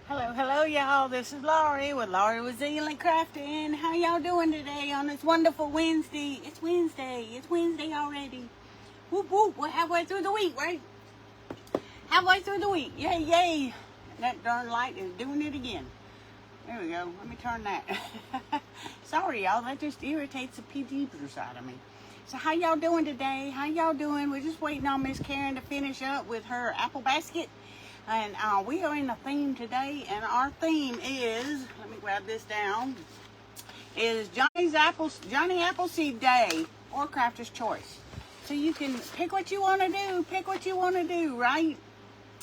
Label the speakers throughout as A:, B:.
A: Hello, y'all. This is Laurie with Laurie with Zealand Crafting. How y'all doing today on this wonderful Wednesday? It's Wednesday. It's Wednesday already. Whoop, whoop. We're halfway through the week, right? Halfway through the week. Yay, yay. That darn light is doing it again. There we go. Let me turn that. Sorry, y'all. That just irritates the peepers out of me. So how y'all doing today? How y'all doing? We're just waiting on Miss Karen to finish up with her apple basket. And we are in a theme today, and our theme is, let me grab this down, is Johnny Appleseed Day, or Crafter's Choice. So you can pick what you want to do, right?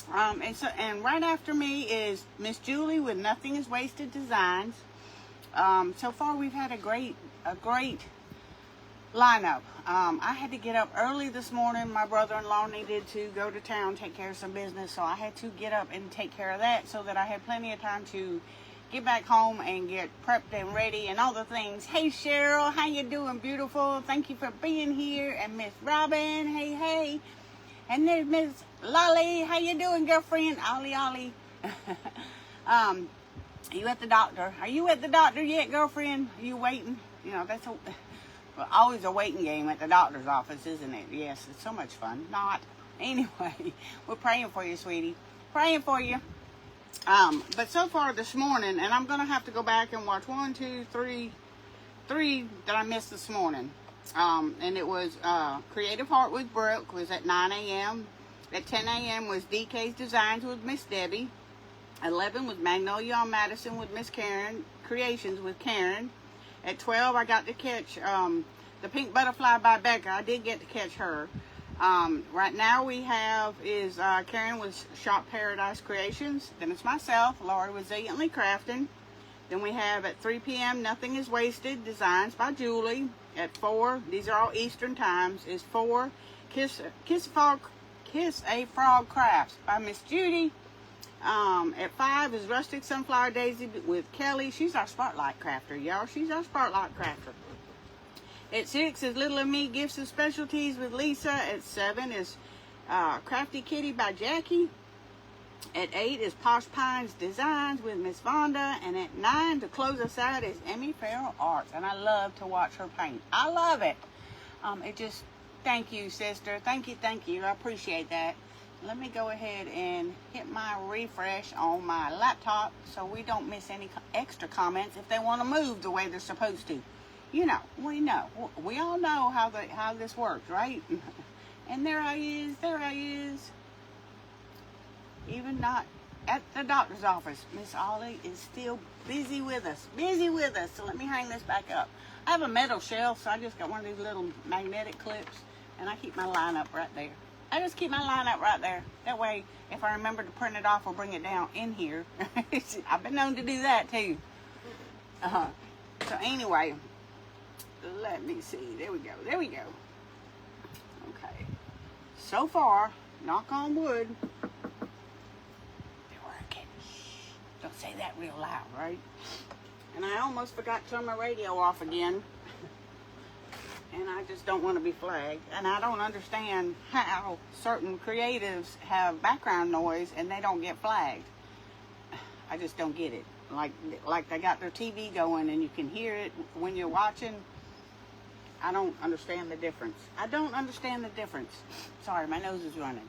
A: And right after me is Miss Julie with Nothing is Wasted Designs. So far we've had a great lineup. I had to get up early this morning. My brother-in-law needed to go to town, take care of some business, so I had to get up and take care of that so that I had plenty of time to get back home and get prepped and ready and all the things. Hey Cheryl, how you doing, beautiful? Thank you for being here. And Miss Robin, hey. And there's Miss Lolly, how you doing, girlfriend? Ollie. You at the doctor? Are you at the doctor yet, girlfriend? Are you waiting? You know, that's always a waiting game at the doctor's office, isn't it? Yes, it's so much fun. Not. Anyway, we're praying for you, sweetie. Praying for you. But so far this morning, and I'm going to have to go back and watch 1, 2, 3 that I missed this morning. And it was Creative Heart with Brooke was at 9 a.m. At 10 a.m. was DK's Designs with Miss Debbie. 11 was Magnolia on Madison with Miss Karen. Creations with Karen. At 12, I got to catch the Pink Butterfly by Becca. I did get to catch her. Right now we have is Karen with Shop Paradise Creations. Then it's myself, Laurie with Zilliantly Crafting. Then we have at 3 p.m. Nothing is Wasted, Designs by Julie. At 4, these are all Eastern times, is 4 Kiss a Frog Crafts by Miss Judy. At 5 is Rustic Sunflower Daisy with Kelly. She's our Spotlight Crafter, y'all. She's our Spotlight Crafter. At 6 is Little of Me Gifts and Specialties with Lisa. At 7 is Crafty Kitty by Jackie. At 8 is Posh Pines Designs with Miss Vonda. And at 9, to close us out, is Emmy Farrell Arts. And I love to watch her paint. I love it. Thank you, sister. Thank you. I appreciate that. Let me go ahead and hit my refresh on my laptop so we don't miss any extra comments if they want to move the way they're supposed to. You know, we all know how this works, right? And there I is. Even not at the doctor's office. Miss Ollie is still busy with us. So let me hang this back up. I have a metal shelf, so I just got one of these little magnetic clips, and I keep my line up right there. That way, if I remember to print it off or bring it down in here, I've been known to do that too. So anyway, let me see. There we go. Okay. So far, knock on wood, they're working. Shh. Don't say that real loud, right? And I almost forgot to turn my radio off again. And I just don't want to be flagged. And I don't understand how certain creatives have background noise and they don't get flagged. I just don't get it. Like they got their TV going and you can hear it when you're watching. I don't understand the difference. Sorry, my nose is running.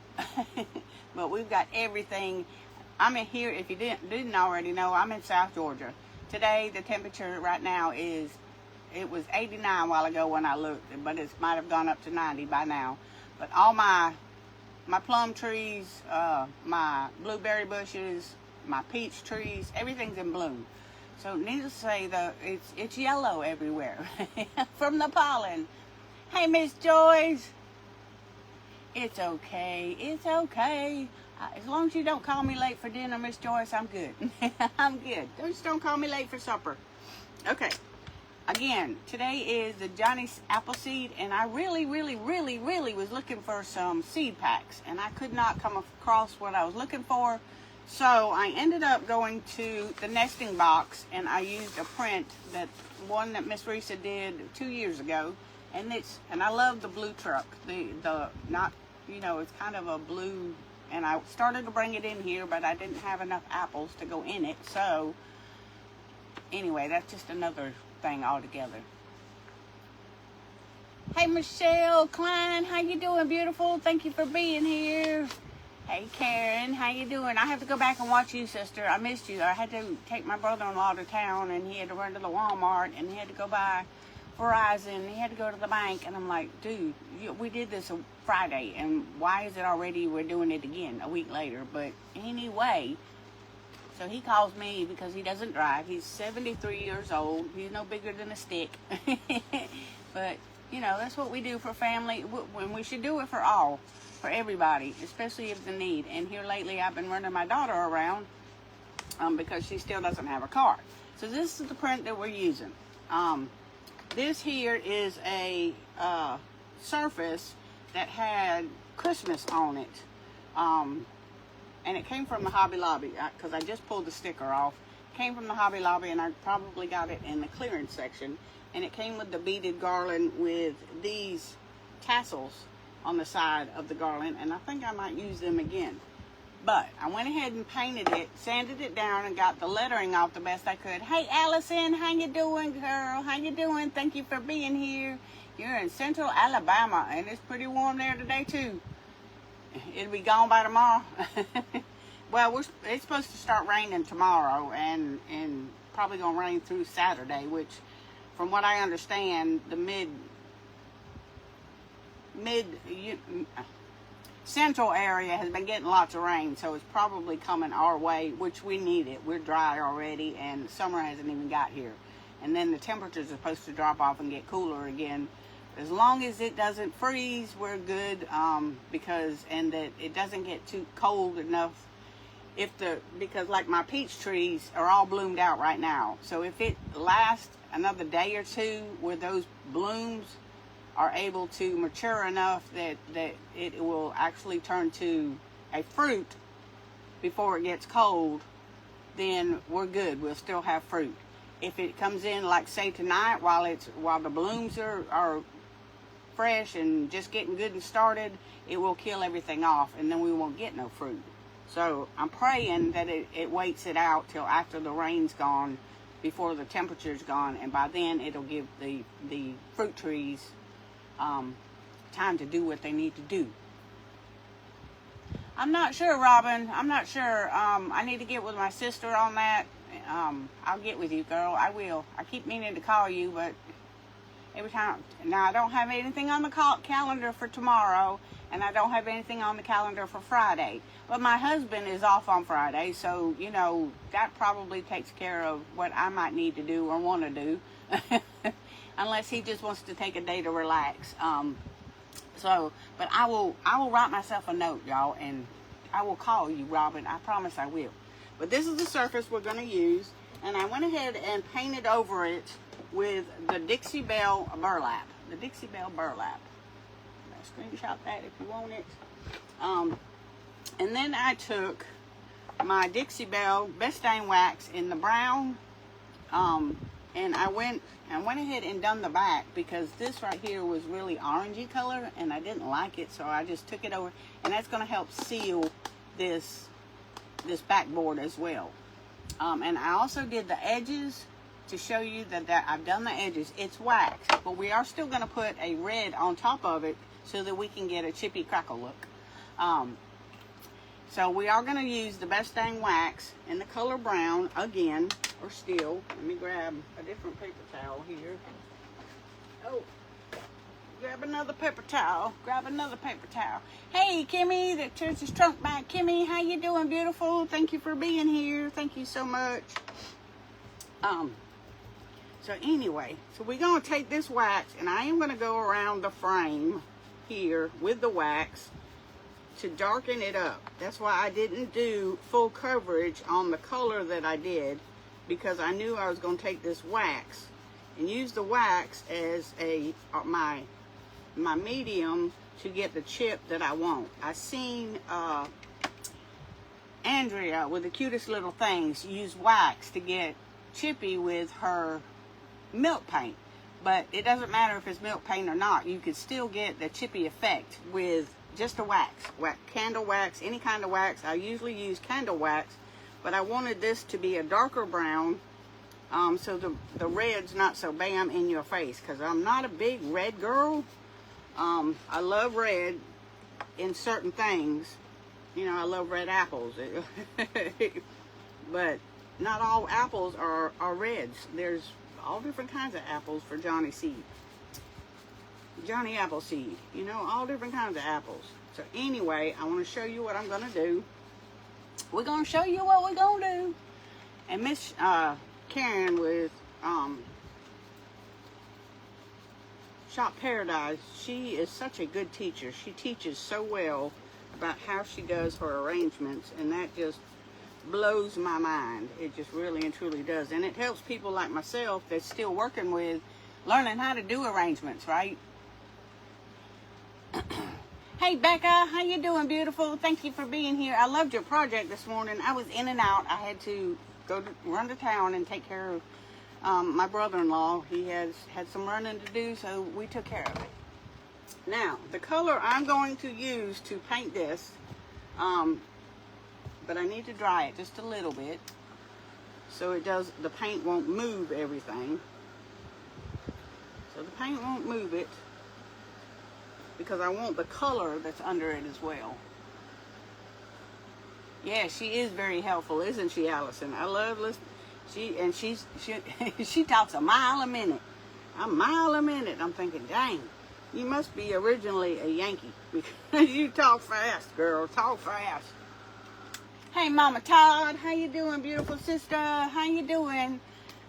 A: But we've got everything. I'm in here. If you didn't already know, I'm in South Georgia. Today, the temperature right now is, it was 89 a while ago when I looked, but it might have gone up to 90 by now. But all my plum trees, my blueberry bushes, my peach trees, everything's in bloom. So needless to say, it's yellow everywhere from the pollen. Hey, Miss Joyce. It's okay. As long as you don't call me late for dinner, Miss Joyce, I'm good. I'm good. Just don't call me late for supper. Okay. Again, today is the Johnny Appleseed, and I really was looking for some seed packs, and I could not come across what I was looking for. So I ended up going to the nesting box, and I used a print, one that Miss Risa did 2 years ago, and I love the blue truck. It's kind of a blue and I started to bring it in here, but I didn't have enough apples to go in it. So anyway, that's just another thing altogether. Hey, Michelle Klein, how you doing, beautiful? Thank you for being here. Hey, Karen, how you doing? I have to go back and watch you, sister. I missed you. I had to take my brother-in-law to town, and he had to run to the Walmart, and he had to go by Verizon. He had to go to the bank, and I'm like, dude, we did this on Friday, and why is it already we're doing it again a week later? But anyway, so he calls me because he doesn't drive. He's 73 years old. He's no bigger than a stick. But, you know, that's what we do for family, when we should do it for everybody, especially if the need. And here lately, I've been running my daughter around because she still doesn't have a car. So this is the print that we're using. This here is a surface that had Christmas on it. And it came from the Hobby Lobby, because I just pulled the sticker off. It came from the Hobby Lobby, and I probably got it in the clearance section. And it came with the beaded garland with these tassels on the side of the garland, and I think I might use them again. But I went ahead and painted it, sanded it down, and got the lettering off the best I could. Hey, Allison, how you doing, girl? How you doing? Thank you for being here. You're in Central Alabama, and it's pretty warm there today, too. It'll be gone by tomorrow. Well, it's supposed to start raining tomorrow, and probably going to rain through Saturday, which, from what I understand, the central area has been getting lots of rain, so it's probably coming our way, which we need it. We're dry already, and summer hasn't even got here. And then the temperatures are supposed to drop off and get cooler again. As long as it doesn't freeze, we're good, and that it doesn't get too cold enough. Because like my peach trees are all bloomed out right now. So if it lasts another day or two where those blooms are able to mature enough that it will actually turn to a fruit before it gets cold, then we're good. We'll still have fruit. If it comes in, like say tonight, while the blooms are fresh and just getting good and started, it will kill everything off, and then we won't get no fruit. So I'm praying that it waits it out till after the rain's gone, before the temperature's gone, and by then it'll give the fruit trees time to do what they need to do. I'm not sure, Robin. I'm not sure. I need to get with my sister on that. I'll get with you, girl. I will. I keep meaning to call you, but every time. Now, I don't have anything on the calendar for tomorrow, and I don't have anything on the calendar for Friday. But my husband is off on Friday, so, you know, that probably takes care of what I might need to do or want to do. Unless he just wants to take a day to relax. But I will write myself a note, y'all, and I will call you, Robin. I promise I will. But this is the surface we're going to use, and I went ahead and painted over it with the Dixie Belle burlap. The Dixie Belle burlap. I'll screenshot that if you want it. And then I took my Dixie Belle Best Dang Wax in the brown, and I went ahead and done the back because this right here was really orangey color and I didn't like it, so I just took it over, and that's going to help seal this backboard as well. And I also did the edges to show you that I've done the edges. It's wax, but we are still going to put a red on top of it so that we can get a chippy crackle look. So we are going to use the Best Dang Wax in the color brown again, or still. Let me grab a different paper towel here. Oh, grab another paper towel. Grab another paper towel. Hey, Kimmy, that turns his trunk back. Kimmy, how you doing, beautiful? Thank you for being here. Thank you so much. So anyway, so we're going to take this wax, and I am going to go around the frame here with the wax to darken it up. That's why I didn't do full coverage on the color that I did, because I knew I was going to take this wax and use the wax as my medium to get the chip that I want. I seen Andrea with the cutest little things use wax to get chippy with her milk paint, but it doesn't matter if it's milk paint or not. You could still get the chippy effect with just a wax, candle wax, any kind of wax. I usually use candle wax, but I wanted this to be a darker brown, so the red's not so bam in your face, because I'm not a big red girl. I love red in certain things. You know, I love red apples. But not all apples are reds. There's all different kinds of apples for Johnny Appleseed. You know, all different kinds of apples. So anyway, I want to show you what I'm going to do. We're going to show you what we're going to do. And Miss Karen with Shop Paradise, she is such a good teacher. She teaches so well about how she does her arrangements, and that just blows my mind. It just really and truly does. And it helps people like myself that's still working with learning how to do arrangements, right? Hey Becca, how you doing, beautiful? Thank you for being here. I loved your project this morning. I was in and out. I had to run to town and take care of my brother-in-law. He had some running to do, so we took care of it. Now, the color I'm going to use to paint this, but I need to dry it just a little bit so the paint won't move everything. So the paint won't move it, because I want the color that's under it as well. Yeah, she is very helpful, isn't she, Allison? I love listening. She talks a mile a minute. A mile a minute. I'm thinking, dang, you must be originally a Yankee, because you talk fast, girl. Talk fast. Hey, Mama Todd, how you doing, beautiful sister? How you doing?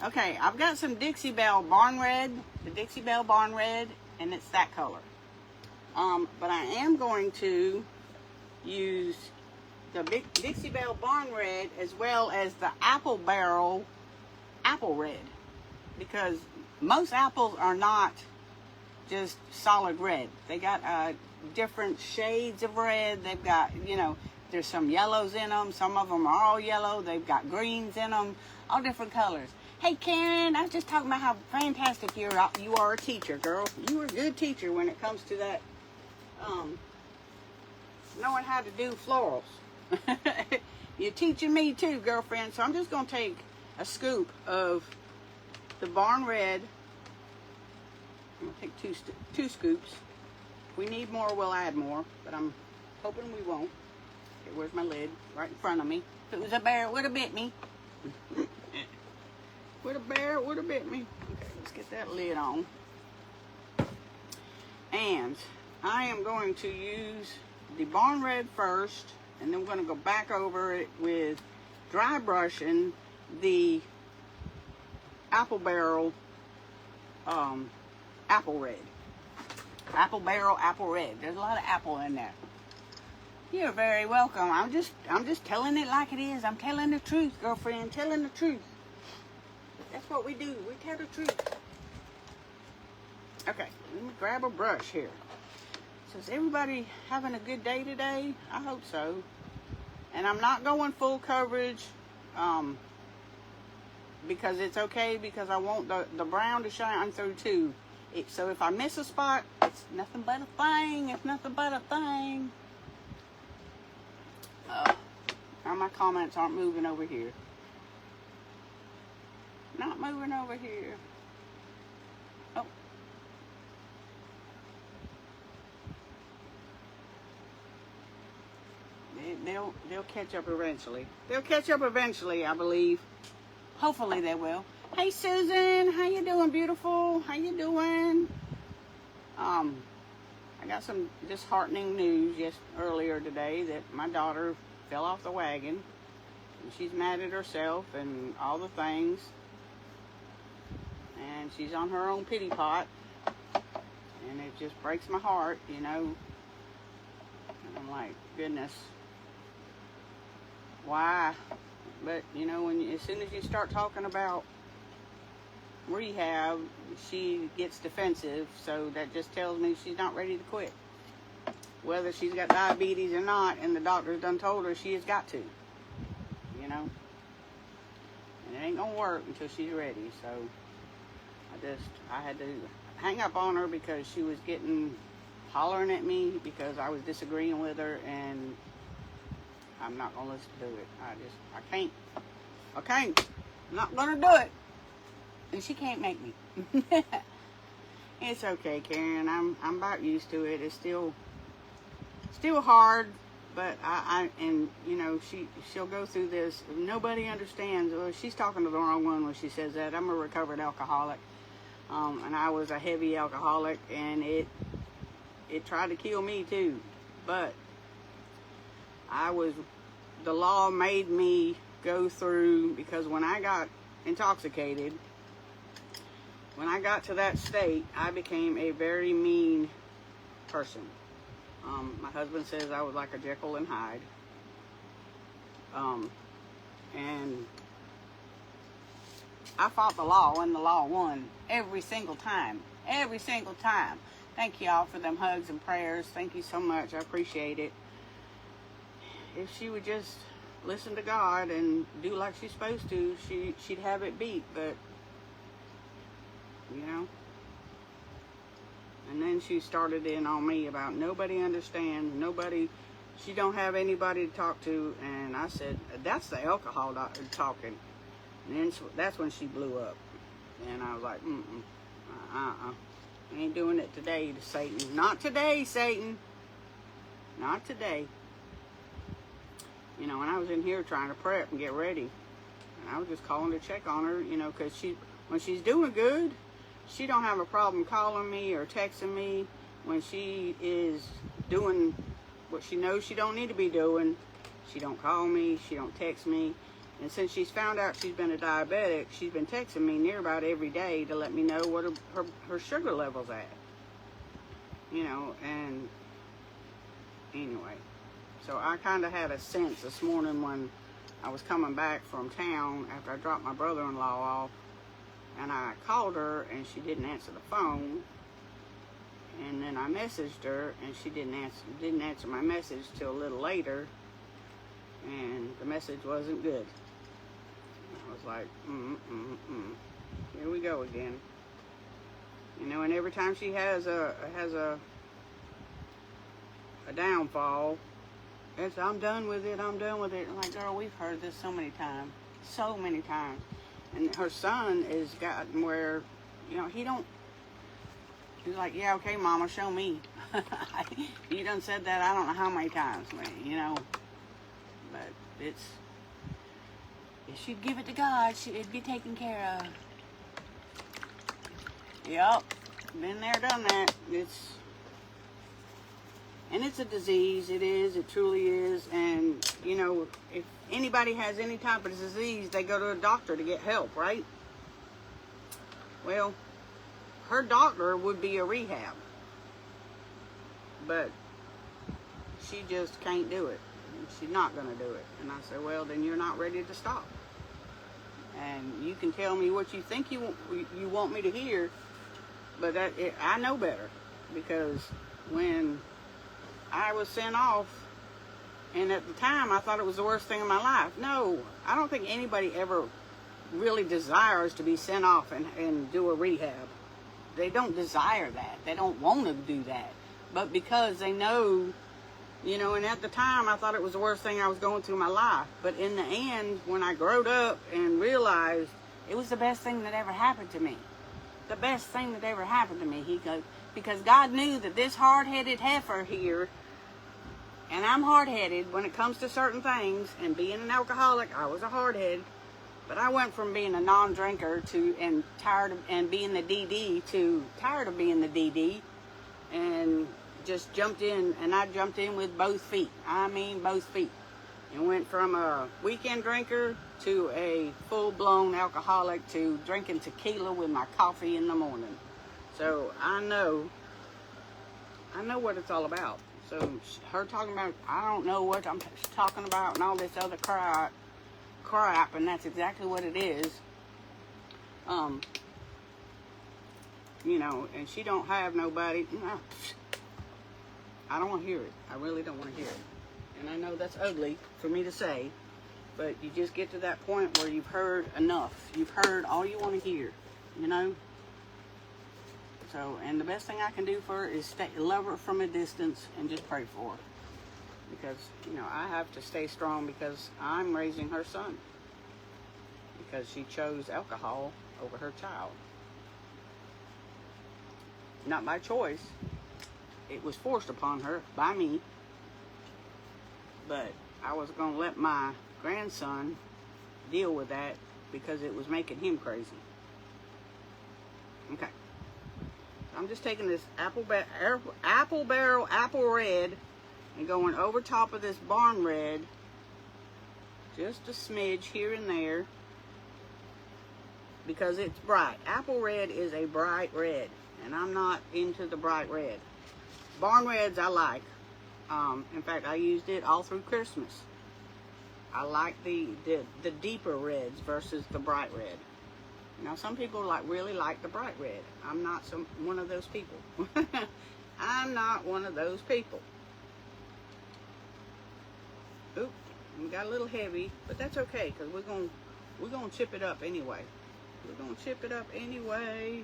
A: Okay, I've got some Dixie Belle Barn Red, the Dixie Belle Barn Red, and it's that color. But I am going to use the big Dixie Belle Barn Red as well as the Apple Barrel Apple Red, because most apples are not just solid red. They got different shades of red. They've got, you know, there's some yellows in them. Some of them are all yellow. They've got greens in them, all different colors. Hey Karen, I was just talking about how fantastic you are a teacher, girl. You are a good teacher when it comes to that, knowing how to do florals. You're teaching me too, girlfriend. So I'm just going to take a scoop of the Barn Red. I'm going to take two scoops. If we need more, we'll add more, but I'm hoping we won't. Okay, where's my lid? Right in front of me. If it was a bear, it would have bit me. With a bear, it would have bit me. Okay, let's get that lid on. And I am going to use the Barn Red first, and then we're going to go back over it with dry brushing the Apple Barrel Apple Red. Apple Barrel Apple Red. There's a lot of apple in there. You're very welcome. I'm just telling it like it is. I'm telling the truth, girlfriend. Telling the truth. That's what we do. We tell the truth. Okay, let me grab a brush here. So is everybody having a good day today? I hope so. And I'm not going full coverage because it's okay, because I want the brown to shine through too. So if I miss a spot, it's nothing but a thing. It's nothing but a thing. Now my comments aren't moving over here. Not moving over here. Oh. They'll catch up eventually. They'll catch up eventually, I believe. Hopefully they will. Hey Susan, how you doing, beautiful? How you doing? I got some disheartening news earlier today that my daughter fell off the wagon. And she's mad at herself and all the things. And she's on her own pity pot. And it just breaks my heart, you know. And I'm like, goodness. Why? But, you know, as soon as you start talking about rehab, she gets defensive. So that just tells me she's not ready to quit. Whether she's got diabetes or not, and the doctor's done told her she has got to. You know? And it ain't going to work until she's ready. So I had to hang up on her because she was getting hollering at me because I was disagreeing with her, and I'm not going to listen to it. I can't. I'm not going to do it. And she can't make me. It's okay, Karen. I'm about used to it. It's still hard, but and you know, she'll go through this. Nobody understands. Well, she's talking to the wrong one when she says that. I'm a recovered alcoholic, and I was a heavy alcoholic, and it tried to kill me too. But the law made me go through, because when I got intoxicated, when I got to that state, I became a very mean person. My husband says I was like a Jekyll and Hyde. And I fought the law, and the law won every single time. Every single time. Thank y'all for them hugs and prayers. Thank you so much. I appreciate it. If she would just listen to God and do like she's supposed to, she'd have it beat. But, you know. And then she started in on me about nobody understands, she don't have anybody to talk to. And I said, that's the alcohol doctor talking. And then that's when she blew up. And I was like, I ain't doing it today to Satan. Not today, Satan. Not today. You know, when I was in here trying to prep and get ready, and I was just calling to check on her, you know, because when she's doing good, she don't have a problem calling me or texting me. When she is doing what she knows she don't need to be doing, she don't call me, she don't text me. And since she's found out she's been a diabetic, she's been texting me near about every day to let me know what her sugar level's at. You know, and anyway. So I kind of had a sense this morning when I was coming back from town after I dropped my brother-in-law off. And I called her, and she didn't answer the phone. And then I messaged her, and she didn't answer my message till a little later. And the message wasn't good. I was like, here we go again. You know, and every time she has a downfall, it's, I'm done with it. I'm done with it. I'm like, girl, we've heard this so many times. So many times. And her son has gotten where, you know, he's like, yeah, okay, Mama, show me. You done said that I don't know how many times, you know. But if she'd give it to God, it'd be taken care of. Yep, been there, done that. And it's a disease. It is. It truly is. And, you know, if anybody has any type of disease, they go to a doctor to get help, right? Well, her doctor would be a rehab. But she just can't do it. She's not going to do it. And I said, well, then you're not ready to stop. And you can tell me what you think you want me to hear, but I know better. Because when I was sent off, and at the time I thought it was the worst thing in my life. No, I don't think anybody ever really desires to be sent off and do a rehab. They don't desire that. They don't want to do that. But because they know, you know, and at the time I thought it was the worst thing I was going through in my life. But in the end, when I growed up and realized it was the best thing that ever happened to me. The best thing that ever happened to me. He goes, because God knew that this hard-headed heifer here, and I'm hard-headed when it comes to certain things, and being an alcoholic, I was a hardhead, but I went from being a non-drinker and tired of, and being the DD to tired of being the DD, and just jumped in, and I jumped in with both feet. I mean both feet. And went from a weekend drinker to a full-blown alcoholic to drinking tequila with my coffee in the morning. So I know what it's all about. So her talking about, I don't know what I'm talking about and all this other crap, and that's exactly what it is. You know, and she don't have nobody. I don't want to hear it. I really don't want to hear it. And I know that's ugly for me to say, but you just get to that point where you've heard enough. You've heard all you want to hear, you know? So, and the best thing I can do for her is love her from a distance and just pray for her. Because, you know, I have to stay strong because I'm raising her son. Because she chose alcohol over her child. Not by choice. It was forced upon her by me. But I was going to let my grandson deal with that because it was making him crazy. Okay. I'm just taking this apple barrel apple red and going over top of this barn red, just a smidge here and there, because it's bright. Apple red is a bright red, and I'm not into the bright red. Barn reds I like. In fact, I used it all through Christmas. I like the deeper reds versus the bright red. Now, some people really like the bright red. I'm not one of those people. I'm not one of those people. Oop, we got a little heavy, but that's okay because we're gonna chip it up anyway. We're gonna chip it up anyway.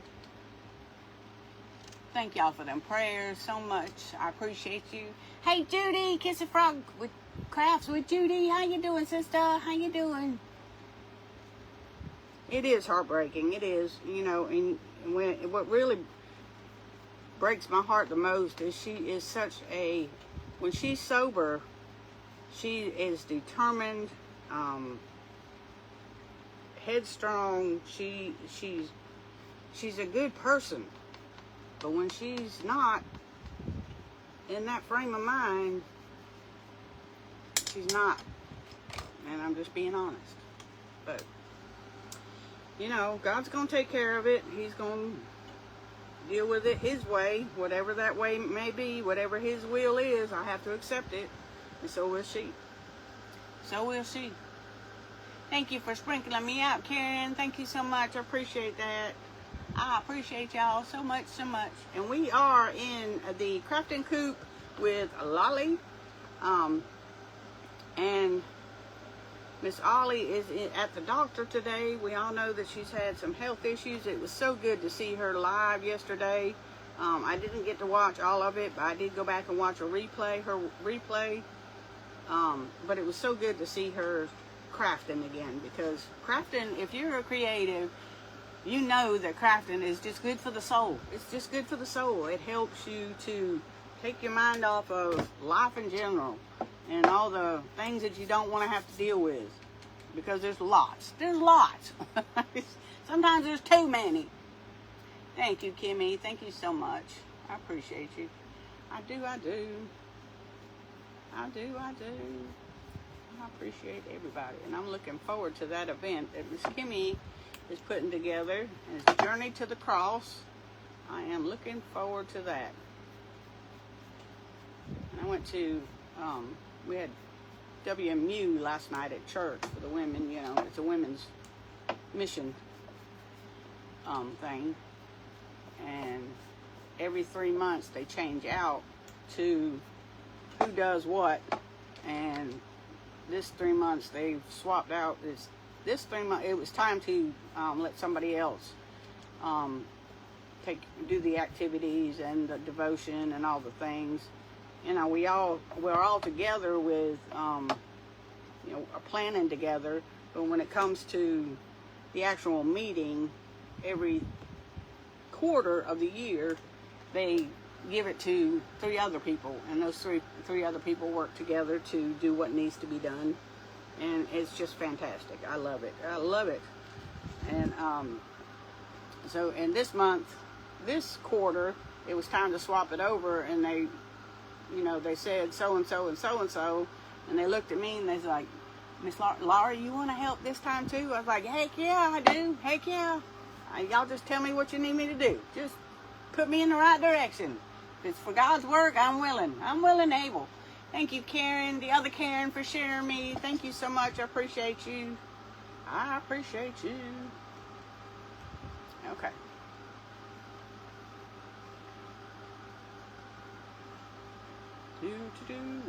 A: Thank y'all for them prayers so much. I appreciate you. Hey, Judy, Kiss a Frog with Crafts with Judy. How you doing, sister? How you doing? It is heartbreaking. It is, you know, and what really breaks my heart the most is she is such a, when she's sober, she is determined, headstrong. She's a good person, but when she's not in that frame of mind, she's not. And I'm just being honest, but. You know, God's going to take care of it. He's going to deal with it His way, whatever that way may be, whatever His will is, I have to accept it. And so will she. So will she. Thank you for sprinkling me out, Karen. Thank you so much. I appreciate that. I appreciate y'all so much, so much. And we are in the crafting coop with Lolly. And Miss Ollie is at the doctor today. We all know that she's had some health issues. It was so good to see her live yesterday. I didn't get to watch all of it, but I did go back and watch her replay. But it was so good to see her crafting again, because crafting, if you're a creative, you know that crafting is just good for the soul. It's just good for the soul. It helps you to take your mind off of life in general and all the things that you don't want to have to deal with, because there's lots. There's lots. Sometimes there's too many. Thank you, Kimmy. Thank you so much. I appreciate you. I do. I appreciate everybody, and I'm looking forward to that event that Miss Kimmy is putting together. It's Journey to the Cross. I am looking forward to that. And I went to we had WMU last night at church for the women. You know, it's a women's mission thing, and every 3 months they change out to who does what, and this 3 months they've swapped out. This 3 months it was time to let somebody else do the activities and the devotion and all the things. You know, we're all together with, you know, planning together. But when it comes to the actual meeting, every quarter of the year, they give it to 3 other people, and those three other people work together to do what needs to be done, and it's just fantastic. I love it. I love it. And so, in this quarter, it was time to swap it over, and they. You know, they said so-and-so and so-and-so, and they looked at me and they was like, Miss Laura, you want to help this time too? I was like, heck yeah, I do. Heck yeah. Y'all just tell me what you need me to do. Just put me in the right direction. If it's for God's work, I'm willing. I'm willing and able. Thank you, Karen, the other Karen, for sharing me. Thank you so much. I appreciate you. I appreciate you. Okay.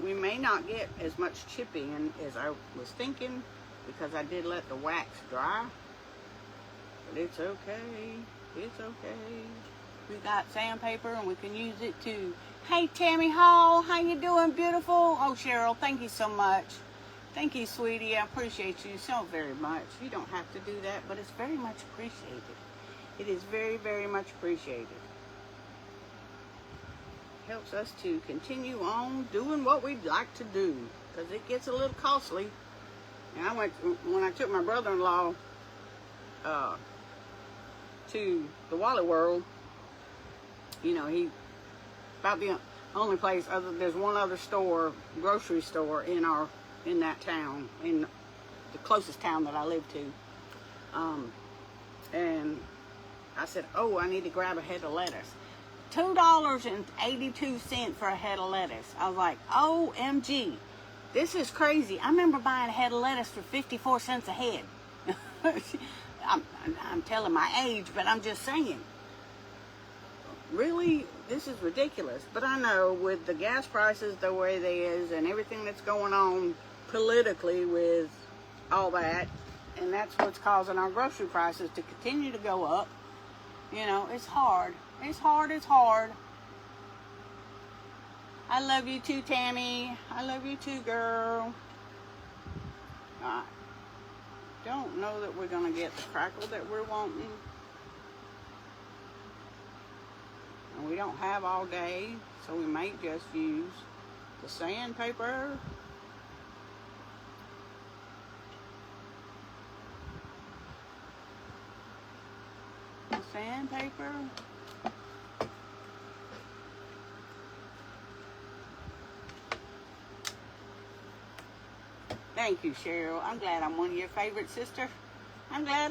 A: We may not get as much chipping as I was thinking, because I did let the wax dry, but it's okay. It's okay. We got sandpaper, and we can use it to. Hey, Tammy Hall, how you doing, beautiful? Oh, Cheryl, thank you so much. Thank you, sweetie. I appreciate you so very much. You don't have to do that, but it's very much appreciated. It is very, very much appreciated. Helps us to continue on doing what we'd like to do, because it gets a little costly. And when I took my brother-in-law to the Wally World, you know, about the only place there's one other store, grocery store in that town, in the closest town that I live to. And I said, oh, I need to grab a head of lettuce. $2.82 for a head of lettuce. I was like, OMG, this is crazy. I remember buying a head of lettuce for 54 cents a head. I'm telling my age, but I'm just saying. Really, this is ridiculous. But I know with the gas prices the way they is and everything that's going on politically with all that, and that's what's causing our grocery prices to continue to go up. You know, it's hard. It's hard. It's hard. I love you too, Tammy. I love you too, girl. I don't know that we're going to get the crackle that we're wanting. And we don't have all day, so we might just use the sandpaper. The sandpaper. Thank you, Cheryl. I'm glad I'm one of your favorites, sister. I'm glad.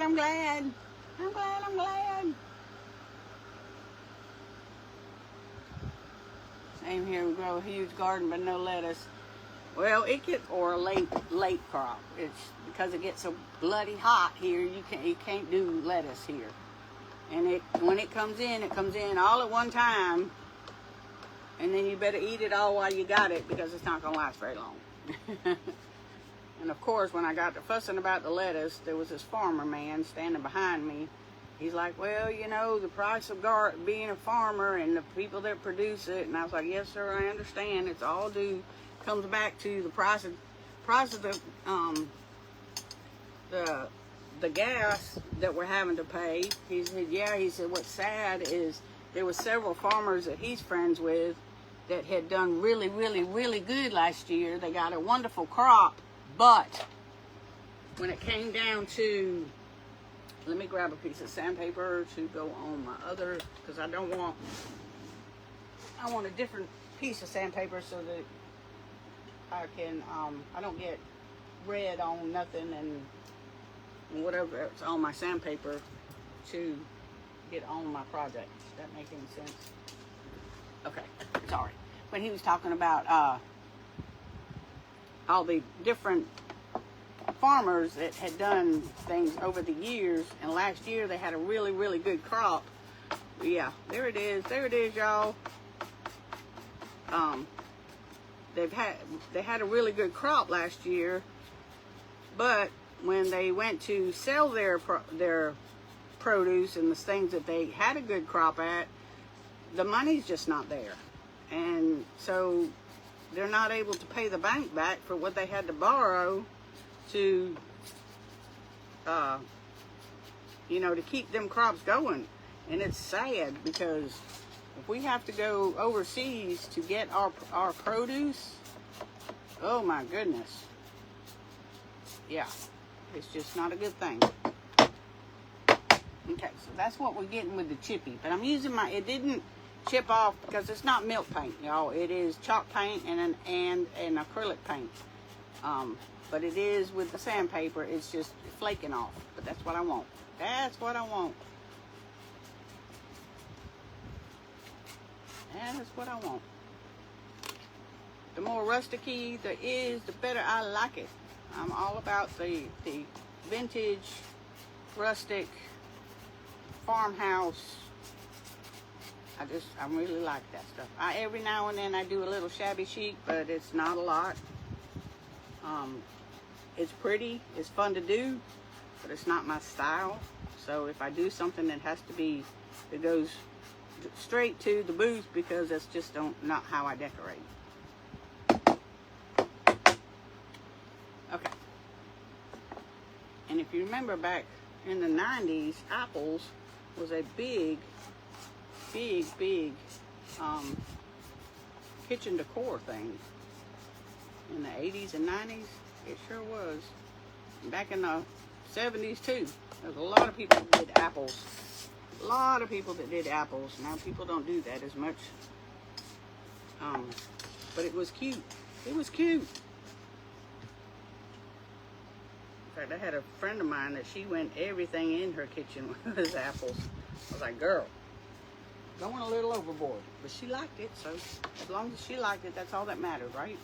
A: Same here, we grow a huge garden but no lettuce. Well, it gets, or a late crop. It's because it gets so bloody hot here, you can't do lettuce here. And when it comes in all at one time, and then you better eat it all while you got it, because it's not gonna last very long. And of course, when I got to fussing about the lettuce, there was this farmer man standing behind me. He's like, well, you know, the price of being a farmer and the people that produce it. And I was like, yes, sir, I understand. It's all comes back to the price of the gas that we're having to pay. He said, yeah, he said, what's sad is there were several farmers that he's friends with that had done really, really, really good last year. They got a wonderful crop. But when it came down to, let me grab a piece of sandpaper to go on my other, because I want a different piece of sandpaper so that I can, I don't get red on nothing and whatever it's on my sandpaper to get on my project. Does that make any sense? Okay, sorry. When he was talking about all the different farmers that had done things over the years, and last year they had a really, really good crop. Yeah, there it is, y'all. They had a really good crop last year, but when they went to sell their produce and the things that they had a good crop at, the money's just not there, and so they're not able to pay the bank back for what they had to borrow to, you know, to keep them crops going. And it's sad, because if we have to go overseas to get our produce, oh my goodness. Yeah, it's just not a good thing. Okay, so that's what we're getting with the chippy. But I'm using it didn't chip off because it's not milk paint, y'all. It is chalk paint and an acrylic paint. But it is with the sandpaper, it's just flaking off. But that's what I want. That's what I want. That's what I want. The more rusticy there is, the better I like it. I'm all about the vintage, rustic, farmhouse. I really like that stuff. Every now and then I do a little shabby chic, but it's not a lot. It's pretty, it's fun to do, but it's not my style. So if I do something that has to be, that goes straight to the booth because that's just not how I decorate. Okay. And if you remember back in the 90s, apples was a big kitchen decor thing. In the 80s and 90s, it sure was. Back in the 70s too. There's a lot of people that did apples. A lot of people that did apples. Now people don't do that as much. But it was cute. It was cute. In fact, I had a friend of mine that she went everything in her kitchen was apples. I was like, girl, going a little overboard. But she liked it, so as long as she liked it, that's all that mattered, right?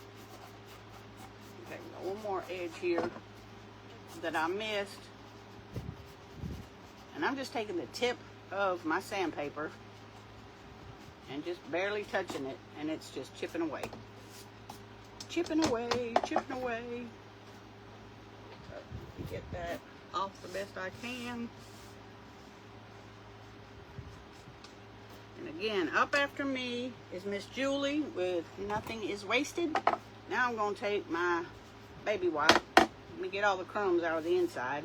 A: Okay, one more edge here that I missed. And I'm just taking the tip of my sandpaper and just barely touching it, and it's just chipping away. Chipping away, chipping away. Get that off the best I can. And again, up after me is Miss Julie with Nothing Is Wasted. Now I'm going to take my baby wipe. Let me get all the crumbs out of the inside.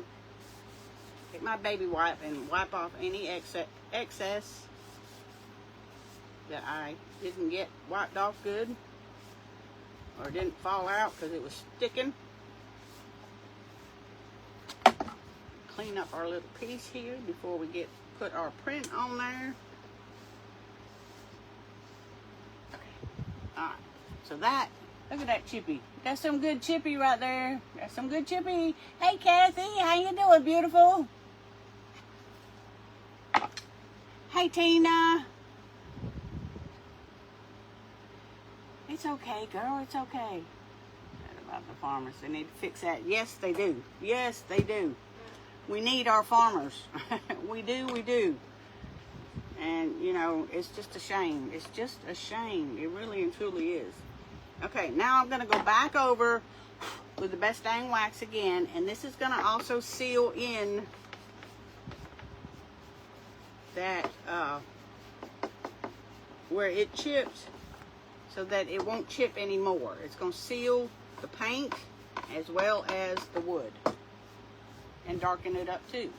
A: Take my baby wipe and wipe off any excess that I didn't get wiped off good or didn't fall out because it was sticking. Clean up our little piece here before we put our print on there. Okay. Alright. So that, look at that chippy. That's some good chippy right there. That's some good chippy. Hey Kathy, how you doing, beautiful? Hey Tina. It's okay, girl, it's okay. What about the farmers? They need to fix that. Yes, they do. Yes, they do. We need our farmers. We do. And, you know, it's just a shame. It's just a shame. It really and truly is. Okay, now I'm going to go back over with the best dang wax again. And this is going to also seal in that, where it chips so that it won't chip anymore. It's going to seal the paint as well as the wood. And darken it up too.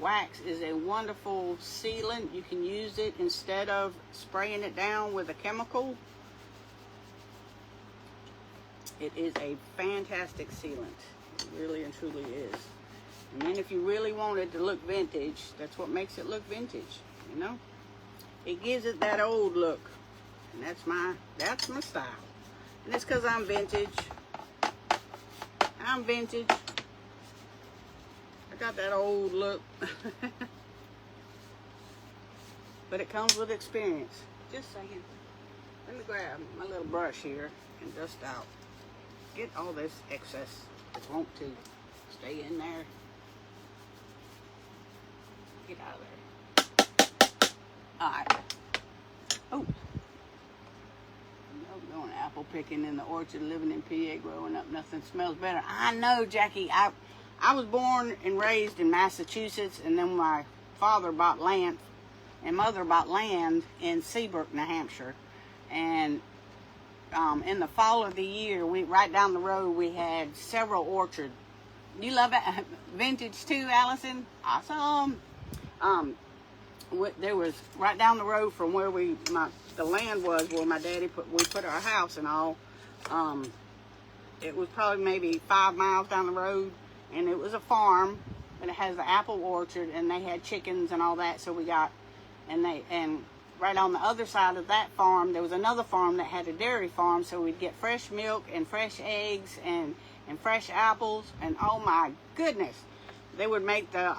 A: Wax is a wonderful sealant. You can use it instead of spraying it down with a chemical. It is a fantastic sealant. It really and truly is. And then if you really want it to look vintage, that's what makes it look vintage, you know? It gives it that old look. And that's my style. And it's because I'm vintage. I'm vintage. I got that old look. But it comes with experience. Just saying. Let me grab my little brush here and dust out. Get all this excess that's want to stay in there. Get out of there. Alright. Oh. Going apple picking in the orchard, living in PA, growing up, nothing smells better. I know, Jackie. I was born and raised in Massachusetts, and then my father bought land and mother bought land in Seabrook, New Hampshire. And in the fall of the year, right down the road, we had several orchards. You love it? Vintage too, Allison? Awesome. There was right down the road from where the land was where my daddy we put our house and all. It was probably maybe 5 miles down the road, and it was a farm, and it has the apple orchard, and they had chickens and all that. So we got, and right on the other side of that farm, there was another farm that had a dairy farm, so we'd get fresh milk and fresh eggs and fresh apples, and oh my goodness, they would make the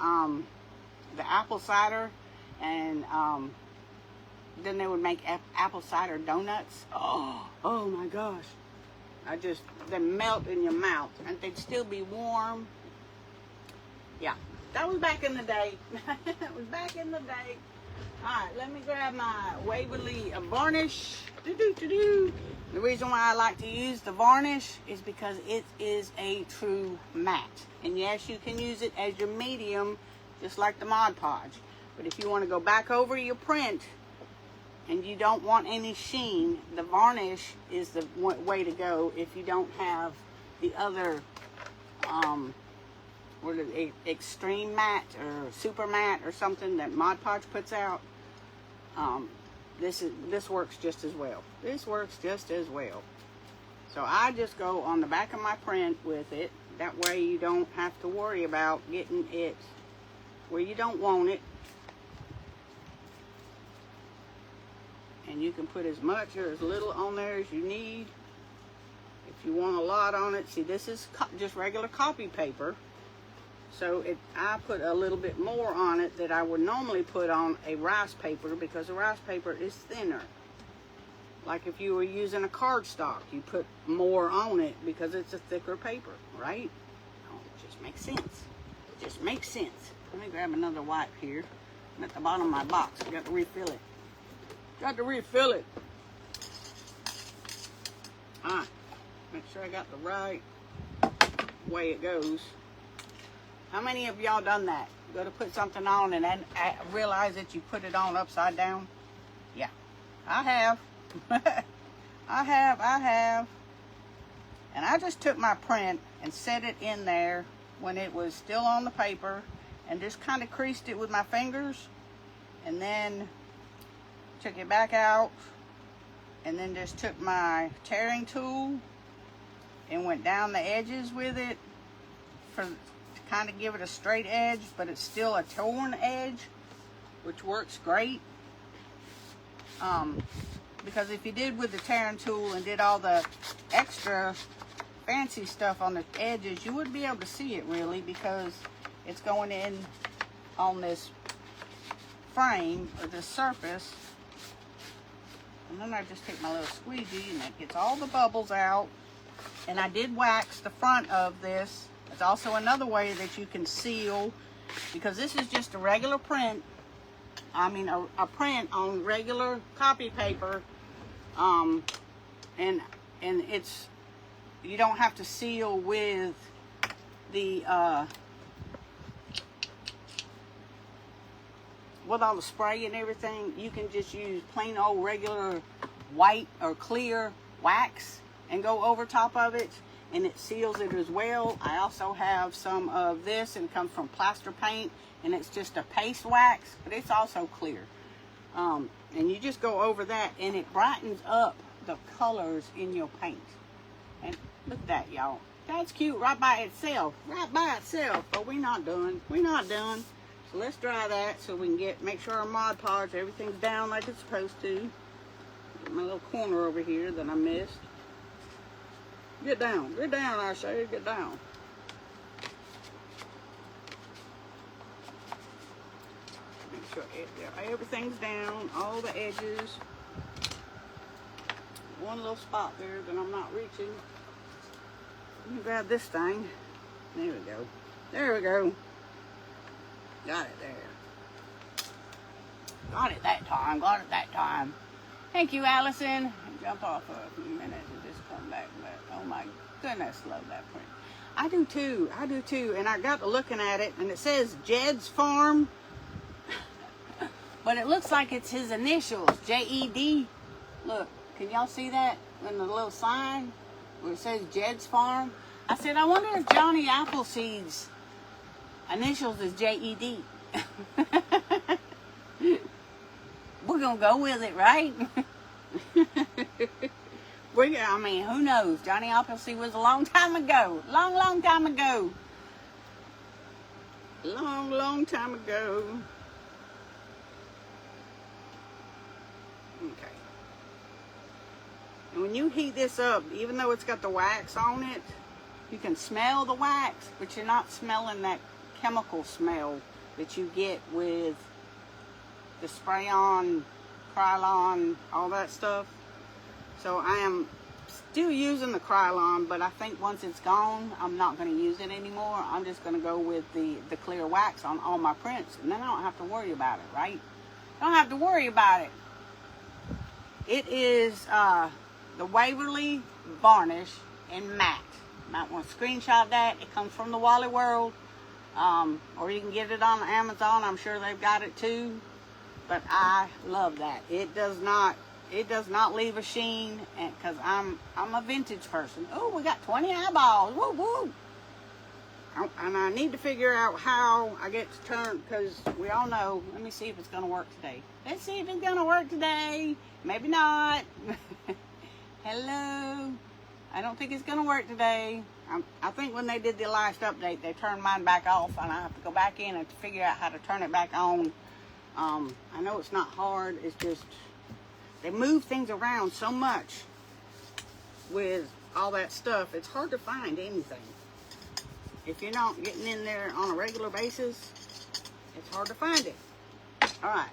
A: apple cider. And then they would make apple cider donuts. Oh my gosh. They melt in your mouth. And they'd still be warm. Yeah, that was back in the day. That was back in the day. Alright, let me grab my Waverly varnish. The reason why I like to use the varnish is because it is a true matte. And yes, you can use it as your medium, just like the Mod Podge. But if you want to go back over your print and you don't want any sheen, the varnish is the way to go if you don't have the other what is it, extreme matte or super matte or something that Mod Podge puts out. This works just as well. This works just as well. So I just go on the back of my print with it. That way you don't have to worry about getting it where you don't want it. And you can put as much or as little on there as you need. If you want a lot on it, see, this is just regular copy paper. So I put a little bit more on it that I would normally put on a rice paper, because the rice paper is thinner. Like if you were using a cardstock, you put more on it because it's a thicker paper, right? Oh, it just makes sense. It just makes sense. Let me grab another wipe here. I'm at the bottom of my box. I got to refill it. Got to refill it. All right. Make sure I got the right way it goes. How many of y'all done that? Go to put something on and then realize that you put it on upside down? Yeah, I have. I have. And I just took my print and set it in there when it was still on the paper and just kind of creased it with my fingers, and then took it back out and then just took my tearing tool and went down the edges with it to kind of give it a straight edge, but it's still a torn edge, which works great. Because if you did with the tearing tool and did all the extra fancy stuff on the edges, you wouldn't be able to see it really, because it's going in on this frame or this surface. And then I just take my little squeegee and that gets all the bubbles out. And I did wax the front of this. It's also another way that you can seal, because this is just a regular print. I mean a print on regular copy paper. And it's, you don't have to seal with the with all the spray and everything. You can just use plain old regular white or clear wax and go over top of it, and it seals it as well. I also have some of this, and it comes from Plaster Paint, and it's just a paste wax, but it's also clear. And you just go over that, and it brightens up the colors in your paint. And look at that, y'all. That's cute right by itself. Right by itself. But we're not done. We're not done. So let's dry that so we can make sure our Mod Podge, everything's down like it's supposed to. My little corner over here that I missed. Get down, I say, get down. Make sure everything's down, all the edges. One little spot there that I'm not reaching. Let me grab this thing. There we go. There we go. Got it there. Got it that time, got it that time. Thank you, Allison. Jump off for a few minutes and just come back. But oh my goodness, love that print. I do too. And I got to looking at it, and it says Jed's Farm. But it looks like it's his initials, J-E-D. Look, can y'all see that in the little sign where it says Jed's Farm? I said, I wonder if Johnny Appleseed's initials is J-E-D. We're going to go with it, right? I mean, who knows? Johnny Appleseed was a long time ago. Long time ago. Long time ago. Okay. And when you heat this up, even though it's got the wax on it, you can smell the wax, but you're not smelling that chemical smell that you get with the spray-on, Krylon, all that stuff. So I am still using the Krylon, but I think once it's gone, I'm not going to use it anymore. I'm just going to go with the clear wax on all my prints, and then I don't have to worry about it, right? I don't have to worry about it. It is the Waverly Varnish in matte. You might want to screenshot that. It comes from the Wally World. Or you can get it on Amazon. I'm sure they've got it too. But I love that. It does not leave a sheen, and because I'm a vintage person. Oh, we got 20 eyeballs. Woo woo. And I need to figure out how I get to turn, because we all know. Let me see if it's going to work today. Let's see if it's going to work today. Maybe not. Hello. I don't think it's going to work today. I think when they did the last update, they turned mine back off, and I have to go back in and figure out how to turn it back on. I know it's not hard. It's just they move things around so much with all that stuff. It's hard to find anything. If you're not getting in there on a regular basis, it's hard to find it. All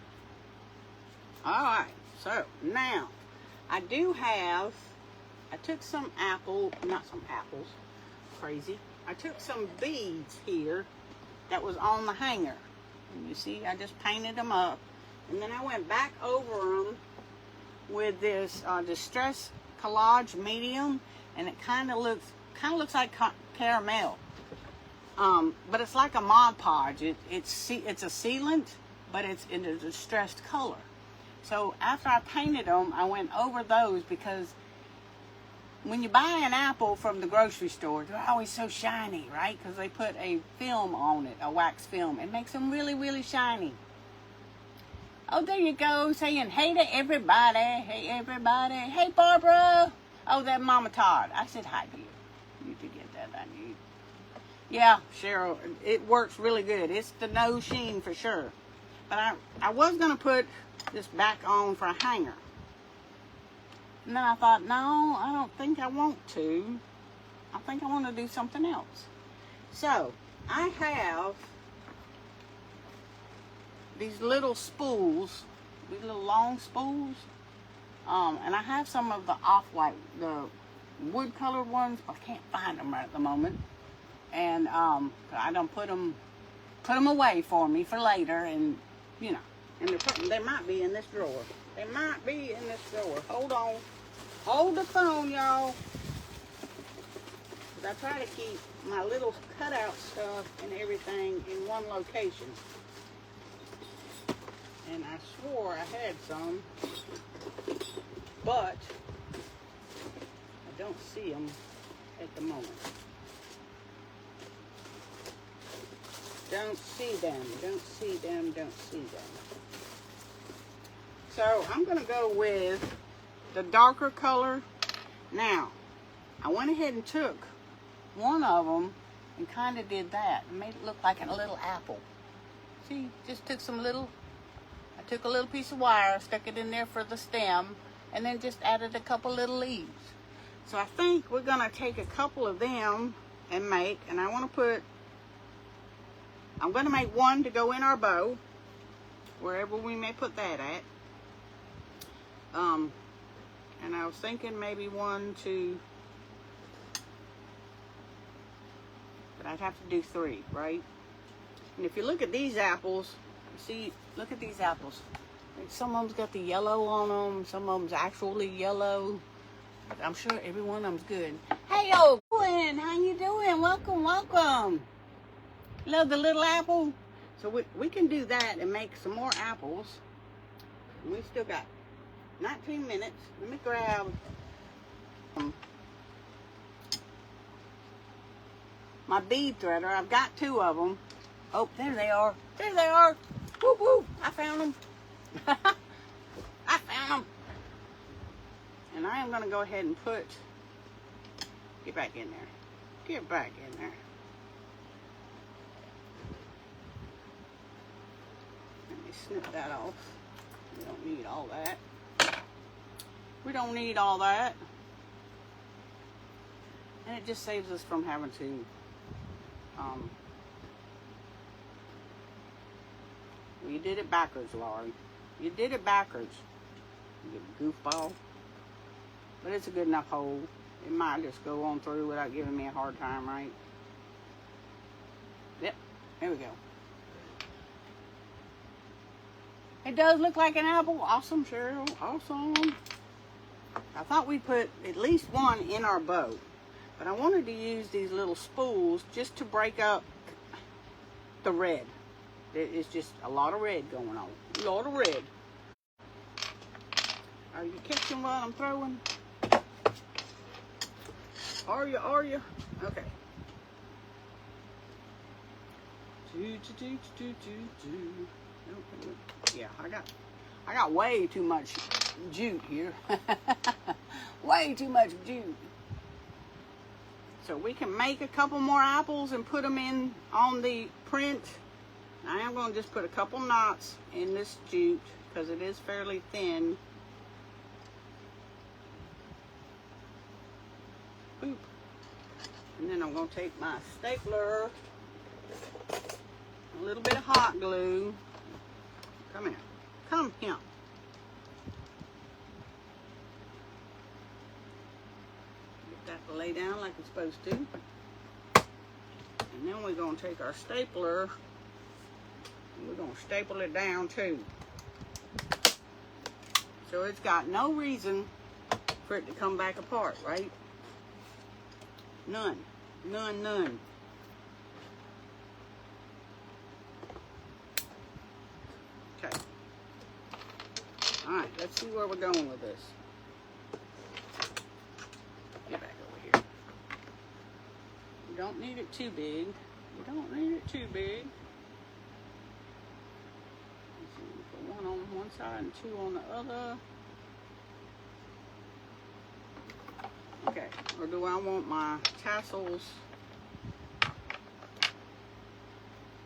A: right. So now I took some apples, crazy. I took some beads here that was on the hanger. And you see, I just painted them up. And then I went back over them with this Distress Collage Medium, and it kind of looks like caramel. But it's like a Mod Podge. It's a sealant, but it's in a distressed color. So after I painted them, I went over those, because when you buy an apple from the grocery store, they're always so shiny, right? Because they put a film on it, a wax film. It makes them really, really shiny. Oh, there you go, saying hey to everybody. Hey, everybody. Hey, Barbara. Oh, that Mama Todd. I said hi to you. You did get that, I need. Yeah, Cheryl, it works really good. It's the no sheen for sure. But I was going to put this back on for a hanger. And then I thought, no, I don't think I want to. I think I want to do something else. So, I have these little spools, these little long spools. And I have some of the off-white, the wood colored ones, but I can't find them right at the moment. And I don't put them away for me for later, and you know, and they might be in this drawer. They might be in this drawer. Hold on. Hold the phone, y'all. Because I try to keep my little cutout stuff and everything in one location. And I swore I had some, but I don't see them at the moment. Don't see them, don't see them, don't see them. So I'm going to go with the darker color. Now, I went ahead and took one of them and kind of did that. And made it look like a little apple. See, just took I took a little piece of wire, stuck it in there for the stem, and then just added a couple little leaves. So I think we're going to take a couple of them and I'm going to make one to go in our bow, wherever we may put that at. And I was thinking maybe one, two, but I'd have to do 3, right? And if you look at these apples, look at these apples. Some of them's got the yellow on them, some of them's actually yellow. But I'm sure every one of them's good. Hey, yo, Gwen, how you doing? Welcome, welcome. Love the little apple. So we can do that and make some more apples. And we still got 19 minutes. Let me grab my bead threader. I've got 2 of them. Oh, there they are. There they are. Woo woo. I found them. I found them. And I am going to go ahead and get back in there. Get back in there. Let me snip that off. We don't need all that. We don't need all that. And it just saves us from having to well, you did it backwards, Laurie. You did it backwards. You goofball. But it's a good enough hole. It might just go on through without giving me a hard time, right? Yep. There we go. It does look like an apple. Awesome, Cheryl. Awesome. I thought we'd put at least one in our bow. But I wanted to use these little spools just to break up the red. It's just a lot of red going on. A lot of red. Are you catching what I'm throwing? Are you? Are you? Okay. Yeah, I got way too much jute here. Way too much jute. So we can make a couple more apples and put them in on the print. I am going to just put a couple knots in this jute because it is fairly thin. Boop. And then I'm going to take my stapler, a little bit of hot glue. Come here. Come here. Get that to lay down like it's supposed to. And then we're going to take our stapler and we're going to staple it down too. So it's got no reason for it to come back apart, right? None. None, none. Okay. Alright, let's see where we're going with this. Get back over here. You don't need it too big. You don't need it too big. Put one on one side and two on the other. Okay, or do I want my tassels? I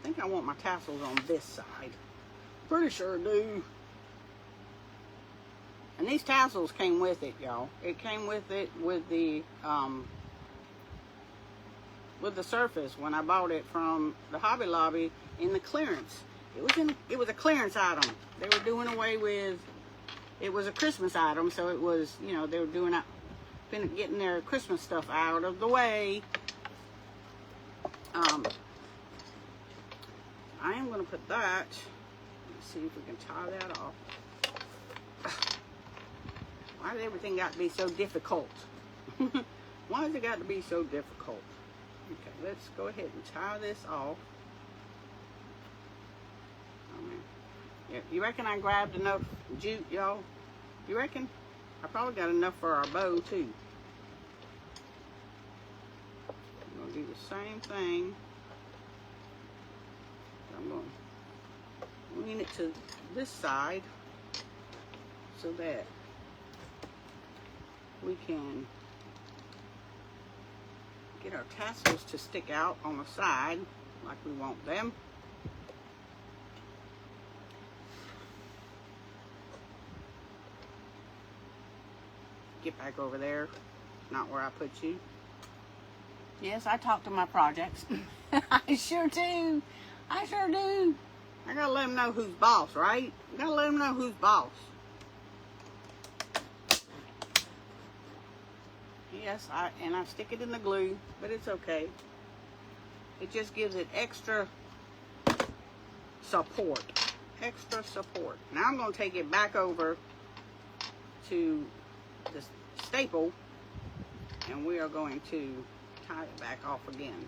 A: think I want my tassels on this side. Pretty sure I do. And these tassels came with it, y'all. It came with it with the Surface when I bought it from the Hobby Lobby in the clearance. It was a clearance item. They were doing away with. It was a Christmas item, so it was, you know, they were doing getting their Christmas stuff out of the way. I am going to put that. Let's see if we can tie that off. Why does everything got to be so difficult? Why has it got to be so difficult? Okay, let's go ahead and tie this off. Yeah, you reckon I grabbed enough jute, y'all? You reckon? I probably got enough for our bow too. I'm going to do the same thing. I'm going to lean it to this side so that we can get our tassels to stick out on the side like we want them. Get back over there, not where I put you. Yes, I talk to my projects. I sure do. I sure do. I gotta let them know who's boss, right? You gotta let them know who's boss. Yes, I stick it in the glue, but it's okay. It just gives it extra support. Extra support. Now I'm going to take it back over to the staple, and we are going to tie it back off again.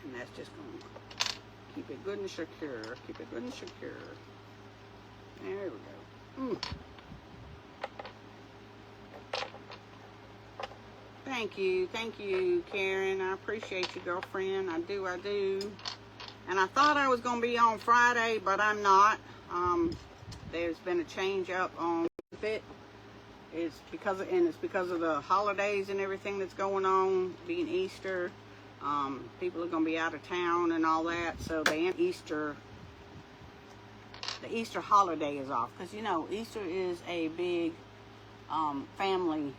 A: And that's just going to keep it good and secure. Keep it good and secure. There we go. Thank you, Karen. I appreciate you, girlfriend. I do. And I thought I was going to be on Friday, but I'm not. There's been a change up on it. It's because of the holidays and everything that's going on, being Easter. People are going to be out of town and all that, so the Easter holiday is off, because you know Easter is a big family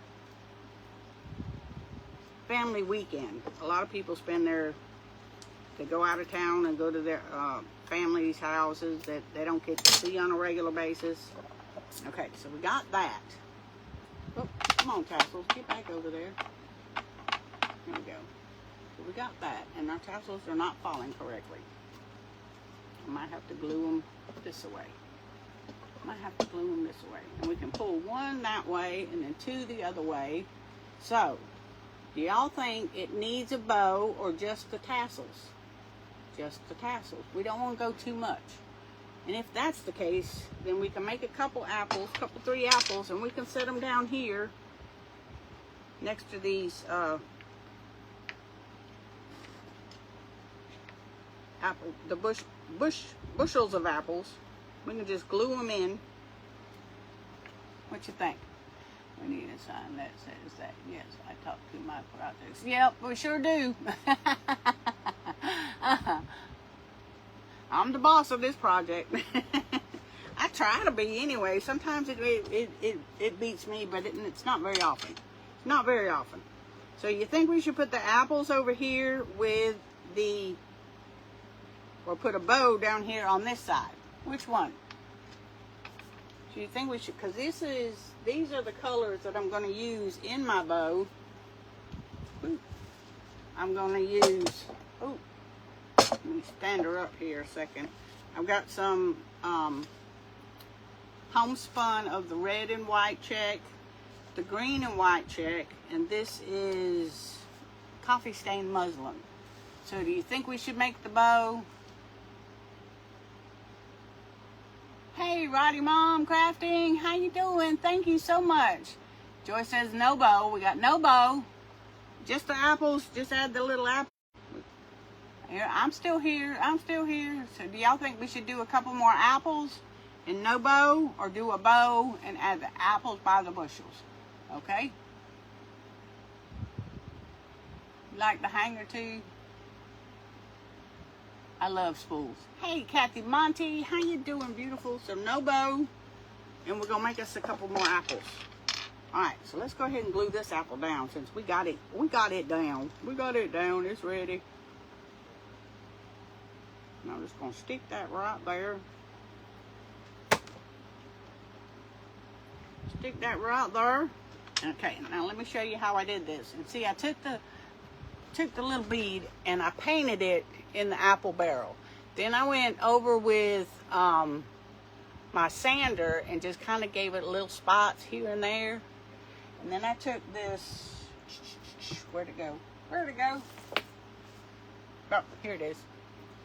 A: weekend. A lot of people they go out of town and go to their families' houses that they don't get to see on a regular basis. Okay, so we got that. Oh, come on, tassels, get back over there. There we go. So we got that, and our tassels are not falling correctly. I might have to glue them this way. And we can pull one that way and then two the other way. So Do y'all think it needs a bow or just the tassels? Just the tassels. We don't want to go too much. And if that's the case, then we can make a couple apples, three apples, and we can set them down here next to these bushels of apples. We can just glue them in. What you think? We need a sign that says that. Yes, I talk to my projects. Yep, we sure do. I'm the boss of this project. I try to be anyway. Sometimes it beats me, but it's not very often. It's not very often. So you think we should put the apples over here with the, or put a bow down here on this side? Which one? Do you think we should, because these are the colors that I'm going to use in my bow. Ooh. I'm going to use, oh, let me stand her up here a second. I've got some homespun of the red and white check, the green and white check, and this is coffee stained muslin. So do you think we should make the bow? Hey, Roddy Mom Crafting, how you doing? Thank you so much. Joy says no bow. We got no bow. Just the apples. Just add the little apple. Here, I'm still here. I'm still here. So do y'all think we should do a couple more apples and no bow, or do a bow and add the apples by the bushels? Okay. You like the hanger too? I love spools. Hey, Kathy Monty, how you doing, beautiful? So no bow, and we're gonna make us a couple more apples. All right, so let's go ahead and glue this apple down since we got it. We got it down. We got it down. It's ready. And I'm just gonna stick that right there. Stick that right there. Okay, now let me show you how I did this. And see, I took the little bead and I painted it in the apple barrel. Then I went over with my sander and just kind of gave it little spots here and there. And then I took this, where'd it go? Where'd it go? Oh, here it is.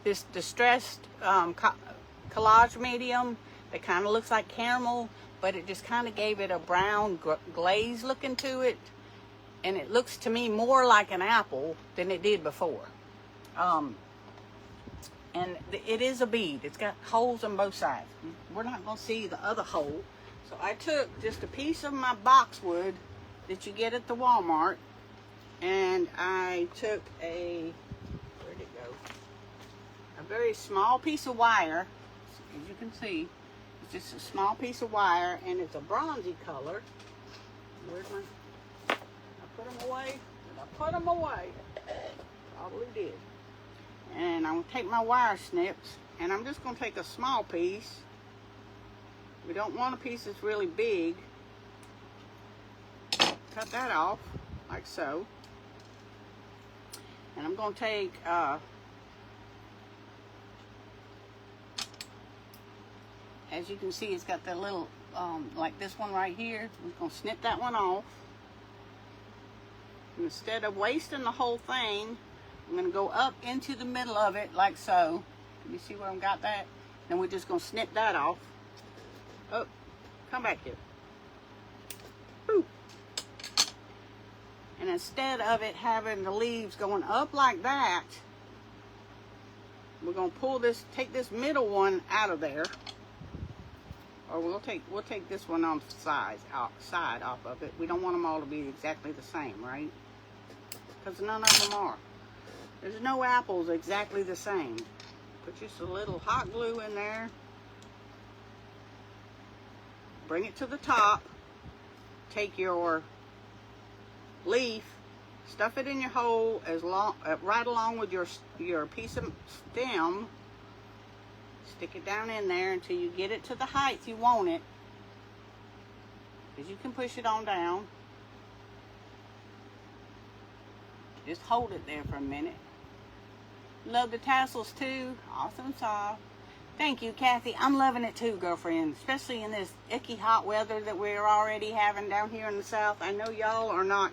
A: This distressed collage medium that kind of looks like caramel, but it just kind of gave it a brown glaze looking to it. And it looks to me more like an apple than it did before. And it is a bead. It's got holes on both sides. We're not going to see the other hole. So I took just a piece of my boxwood that you get at the Walmart, and I took where'd it go? A very small piece of wire. As you can see, it's just a small piece of wire, and it's a bronzy color. Where's my... Put them away. Did I put them away? Probably did. And I'm going to take my wire snips, and I'm just going to take a small piece. We don't want a piece that's really big. Cut that off, like so. And I'm going to take as you can see, it's got that little like this one right here. I'm going to snip that one off. Instead of wasting the whole thing, I'm going to go up into the middle of it like so. You see where I've got that? Then we're just going to snip that off. Oh, come back here. Boop. And instead of it having the leaves going up like that, we're going to pull this, take this middle one out of there. Or we'll take this one on the side off of it. We don't want them all to be exactly the same, right? Because none of them are. There's no apples exactly the same. Put just a little hot glue in there. Bring it to the top. Take your leaf, stuff it in your hole right along with your piece of stem. Stick it down in there until you get it to the height you want it. Because you can push it on down. Just hold it there for a minute. Love the tassels too. Awesome sauce. Thank you, Kathy. I'm loving it too, girlfriend. Especially in this icky hot weather that we're already having down here in the south. I know y'all are not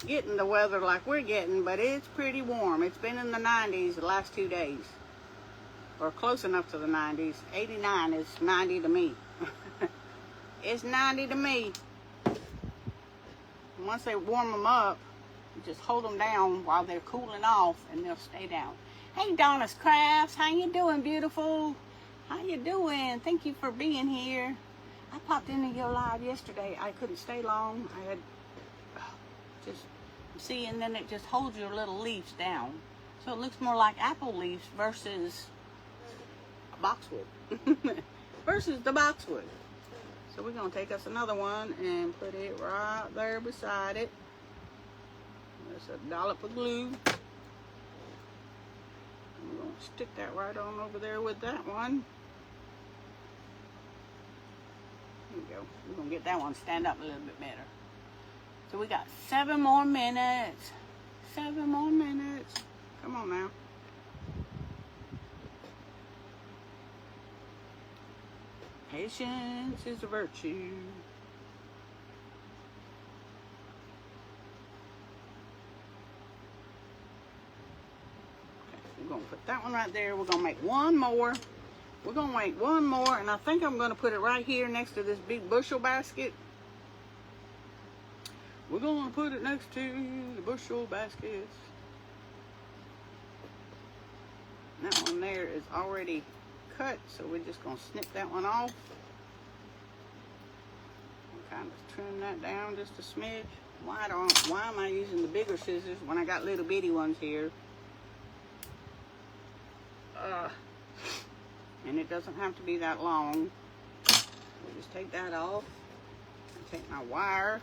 A: getting the weather like we're getting, but it's pretty warm. It's been in the 90s the last 2 days, or close enough to the 90s. 89 is 90 to me. It's 90 to me. And once they warm them up, you just hold them down while they're cooling off, and they'll stay down. Hey, Donna's Crafts, how you doing, beautiful? How you doing? Thank you for being here. I popped into your live yesterday. I couldn't stay long. I had just, see, and then it just holds your little leaves down. So it looks more like apple leaves versus boxwood. Versus the boxwood. So we're going to take us another one and put it right there beside it. There's a dollop of glue. And we're going to stick that right on over there with that one. There we go. We're going to get that one stand up a little bit better. So we got 7 more minutes. 7 more minutes. Come on now. Patience is a virtue. Okay, we're going to put that one right there. We're going to make one more. We're going to make one more, and I think I'm going to put it right here next to this big bushel basket. We're going to put it next to the bushel baskets. That one there is already cut, so we're just going to snip that one off. And kind of trim that down just a smidge. Why am I using the bigger scissors when I got little bitty ones here? And it doesn't have to be that long. We'll just take that off. And take my wire.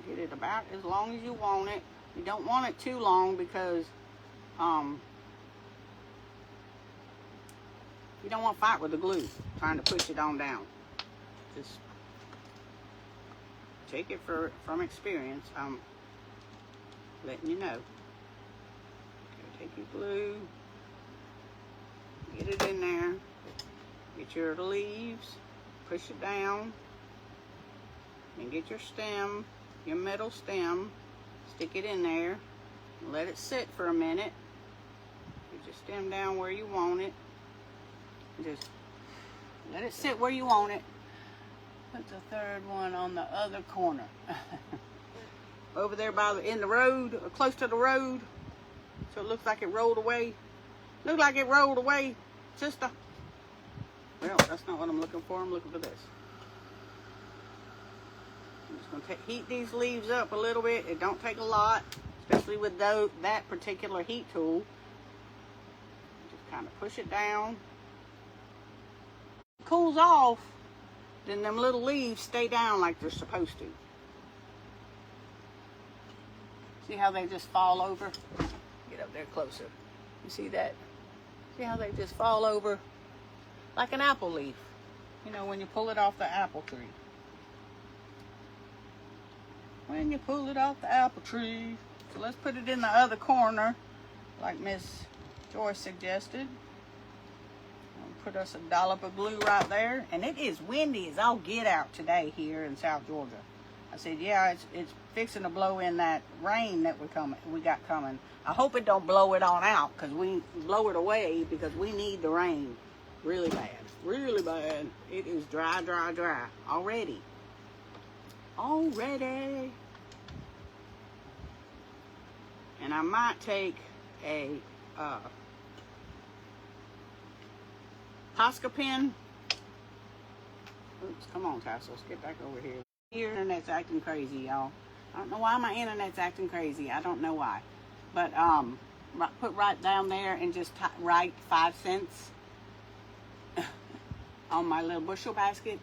A: Get it about as long as you want it. You don't want it too long because you don't want to fight with the glue trying to push it on down. Just take it from experience. I'm letting you know. Okay, take your glue, get it in there, get your leaves, push it down, and get your stem, your metal stem, stick it in there, and let it sit for a minute. Get your stem down where you want it. Just let it sit where you want it. Put the third one on the other corner. Over there in the road, or close to the road. So it looks like it rolled away. Look like it rolled away, sister. Well, that's not what I'm looking for. I'm looking for this. I'm just going to heat these leaves up a little bit. It don't take a lot, especially with that particular heat tool. Just kind of push it down. Cools off, then them little leaves stay down like they're supposed to. See how they just fall over? Get up there closer. You see that? See how they just fall over like an apple leaf, you know, when you pull it off the apple tree. When you pull it off the apple tree. So let's put it in the other corner like Miss Joyce suggested. Put us a dollop of glue right there. And it is windy as all get out today here in South Georgia. I said, yeah, it's fixing to blow in that rain that we got coming. I hope it don't blow it on out, because we blow it away, because we need the rain really bad. Really bad. It is dry, dry, dry already. Already. And I might take a Posca pen. Oops, come on, tassels, get back over here. Your internet's acting crazy, y'all. I don't know why my internet's acting crazy. I don't know why. But put right down there and just write 5 cents on my little bushel basket.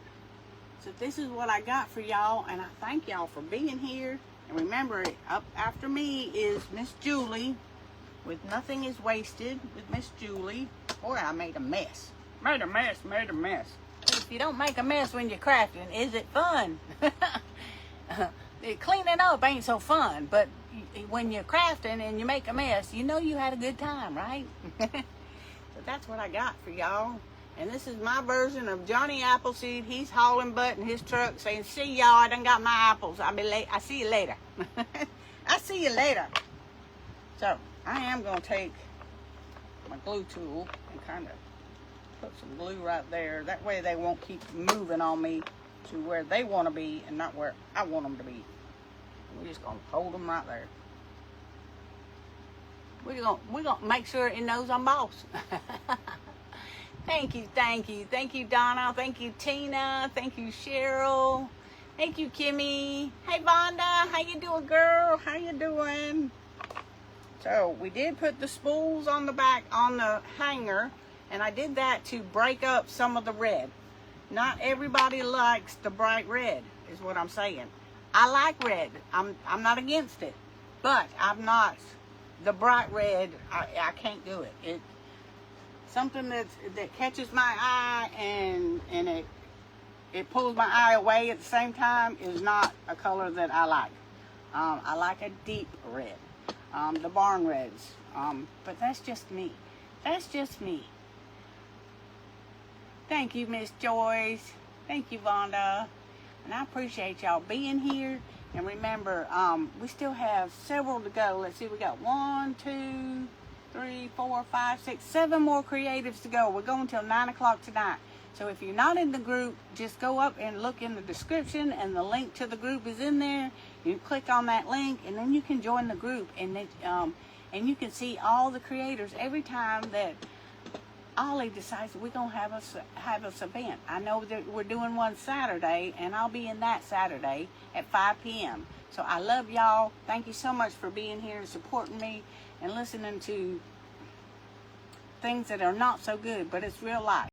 A: So this is what I got for y'all, and I thank y'all for being here. And remember, up after me is Miss Julie with Nothing is Wasted with Miss Julie. Boy, I made a mess. Made a mess. If you don't make a mess when you're crafting, is it fun? Cleaning up ain't so fun, but when you're crafting and you make a mess, you know you had a good time, right? So that's what I got for y'all. And this is my version of Johnny Appleseed. He's hauling butt in his truck saying, see y'all, I done got my apples. I'll be late. I see you later. I see you later. So I am going to take my glue tool and kind of put some glue right there. That way they won't keep moving on me to where they want to be and not where I want them to be. We're just going to hold them right there. We're gonna make sure it knows I'm boss. Thank you, thank you. Thank you, Donna. Thank you, Tina. Thank you, Cheryl. Thank you, Kimmy. Hey, Vonda. How you doing, girl? How you doing? So, we did put the spools on the back on the hanger, and I did that to break up some of the red. Not everybody likes the bright red, is what I'm saying. I like red. I'm not against it, but I'm not the bright red. I can't do it. It something that catches my eye and it pulls my eye away at the same time is not a color that I like. I like a deep red, the barn reds. But that's just me. That's just me. Thank you, Miss Joyce. Thank you, Vonda. And I appreciate y'all being here. And remember, we still have several to go. Let's see, we got 1, 2, 3, 4, 5, 6, 7 more creatives to go. We're going till 9 o'clock tonight. So if you're not in the group, just go up and look in the description, and the link to the group is in there. You click on that link, and then you can join the group, and you can see all the creators every time that Ollie decides that we're gonna have us event. I know that we're doing one Saturday, and I'll be in that Saturday at 5 p.m. So I love y'all. Thank you so much for being here and supporting me and listening to things that are not so good, but it's real life.